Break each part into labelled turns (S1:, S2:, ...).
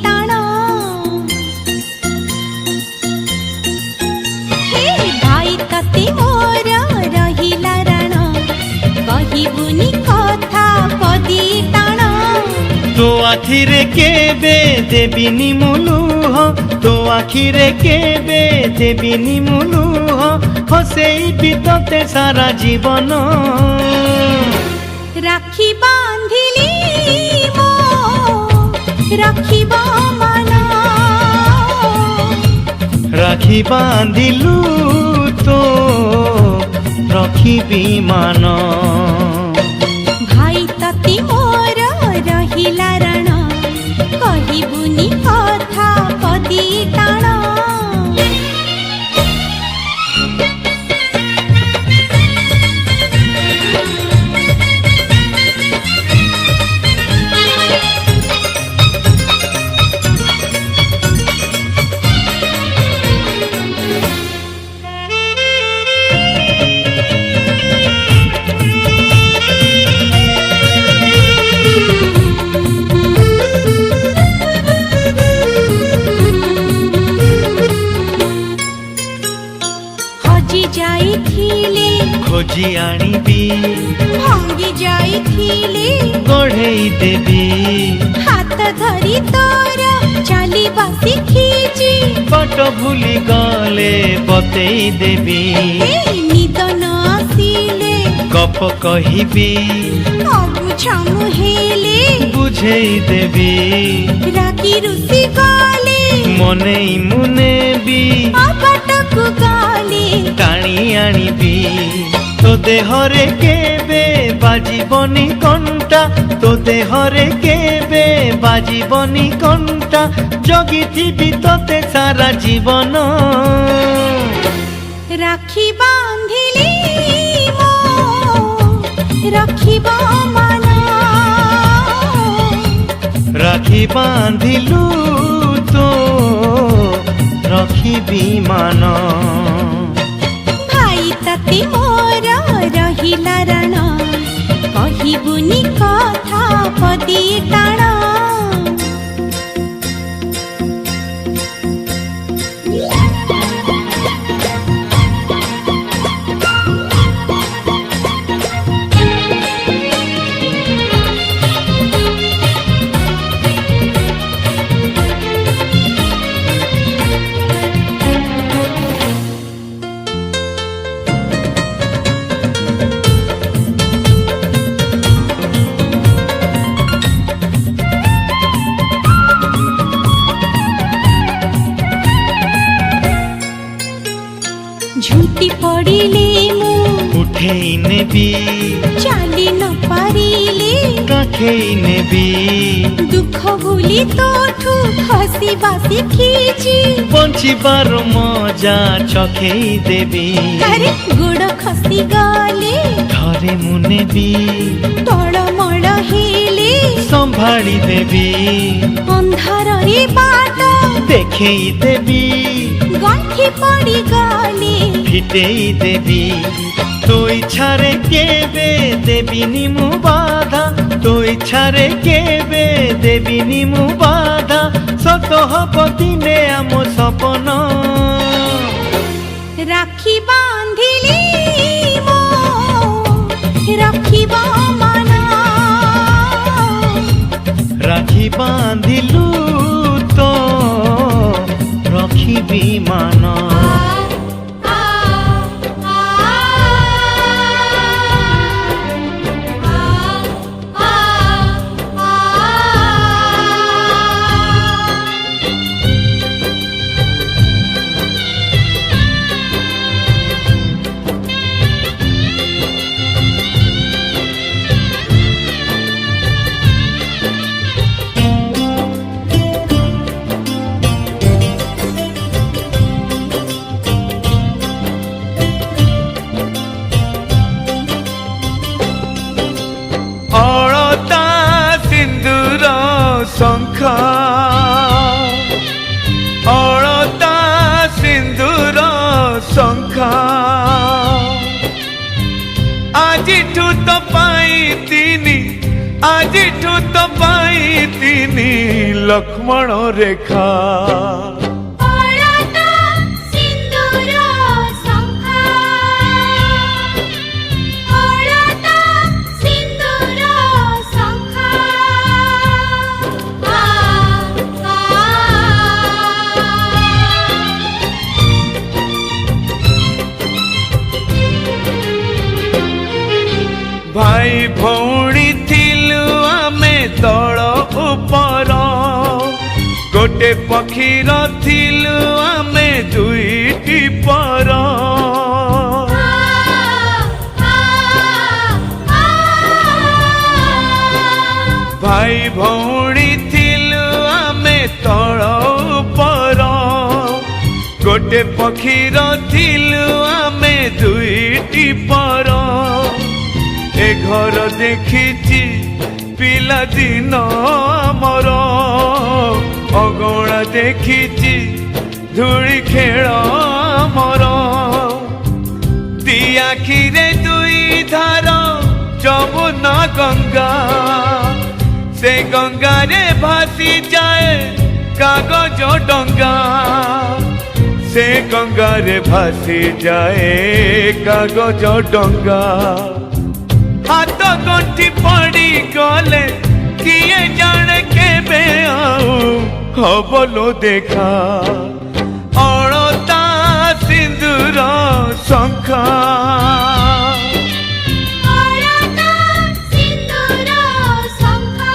S1: टाण हे भाई तते मोर रहिला राण कहिबुनी कथा पदी टाण
S2: तो आखिरे केबे देबिनी मुलुह तो आखिरे केबे देबिनी मुलुह हसेई बितते सारा जीवन
S1: राखी बांधिली मो राखिब मन
S2: राखी बांधिलु तो रखिबी मान
S1: भाई तती मोर रहिला रण कहिबुनी कथा पदी टाण
S2: खोजी आनिबी
S1: भांगी जाइथिले
S2: गढ़ेई देबी
S1: हाथ धरी तोर चलिबा शिखिची
S2: बाट भूली गले बतेई देबी
S1: निद न आसिले
S2: गप कहिबी
S1: अबुझामु हेले
S2: बुझेई देबी
S1: रागी रुसी गले
S2: मनेई मुनेबी
S1: अबाटकु गले
S2: टाणी आनिबी तो देहरे केबे बाजिबनी कंटा तो देहरे केबे बाजिबनी कंटा जगिथिबी तोते सारा जीवन
S1: राखी बांधिली मो राखिब मन
S2: राखी बांधिलु तो रखिबी मान
S1: भाई तते मोर रहिला रण कहिबुनी कथा पदी टाण झुंटी पड़िले मु
S2: उठेई नेबी
S1: चाली न पारिले
S2: काखेई नेबी
S1: दुख भूली तोठू हसी बासी खींची
S2: बंचिबार मजा चखेई देबी
S1: अरे गोड़ खसी गले
S2: धरे मुनेबी
S1: तड़मड़ हेले
S2: संभाली देबी
S1: अंधार रे बाट
S2: देखेई देबी
S1: गंठी पड़ी गले
S2: फिटेई देबी तो इच्छारे केबे देबिनी मु बाधा तो इच्छारे केबे देबिनी मु बाधा सत हब दिने आम सपन
S1: राखी बांधिली मो राखिब मन
S2: राखी बांधिलु तो रखिबी मान
S3: लक्ष्मण रेखा
S1: ଅଳତା ସିନ୍ଦୁର ଶଙ୍ଖା ଅଳତା ସିନ୍ଦୁର ଶଙ୍ଖା
S3: भाई भौणी थिलु आमे तल उपर गोटे पक्षीर थिलु आमे दुईटी पर भाई भौणी थिलु आमे तल उपर गोटे पक्षीर थिलु आमे दुईटी पर ए घर देखी पिला दिन आमर अगणा देखी धूली खेल आमर दी आखिरे दुई धार जमुना गंगा से गंगा रे भासी जाए कागज डंगा से गंगा रे भासी जाए कागज डंगा हाथ गंठी पड़ी गले किए जाने केबे आऊ हबलो देखा अळता सिंदूर शंखा
S1: ଅଳତା ସିନ୍ଦୁର ଶଙ୍ଖା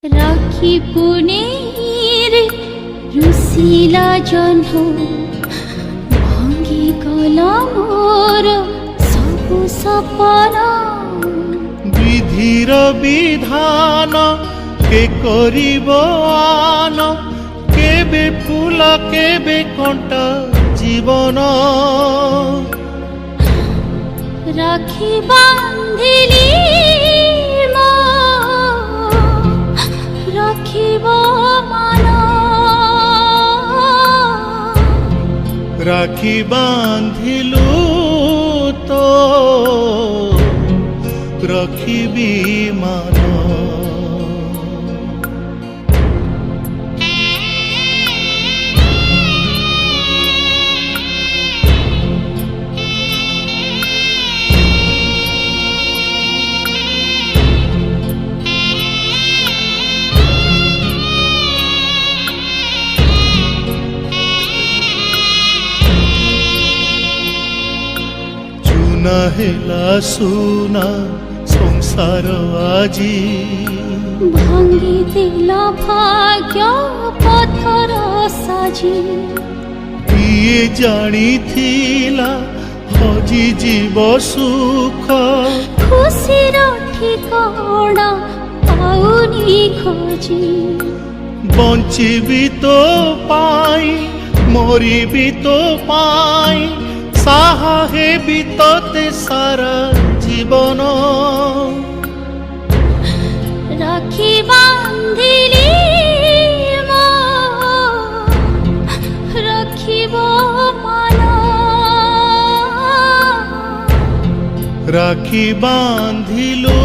S1: রাখি পুনের রুশিলা জহ্ন ভাঙ্গি গলা মোর সবু সপনা
S2: विधिर विधान के करिब आन केबे फूल केबे कंटा जीवन
S1: রাখি বান্ধিলি মো রাখিব মান
S2: राखी बांधिलु तो रखिबी मान ସୁନା ହେଲା ସୁନା ସଂସାର ଆଜି
S1: ଭାଙ୍ଗିଦେଲ ଭାଗ୍ୟ ପଥର ସାଜି
S2: କିଏ ଜାଣିଥିଲା ହଜିଯିବ ସୁଖ
S1: ଖୁସିର ଠିକଣା ପାଉନି ଖୋଜି
S2: ବଞ୍ଚିବି ତୋ ପାଇଁ ମରିବି ତୋ ପାଇଁ ସାହା ହେବି ତୋତେ ସାରା ଜୀବନ
S1: রাখি বান্ধিলি রাখিব মান
S2: রাখি বান্ধিলু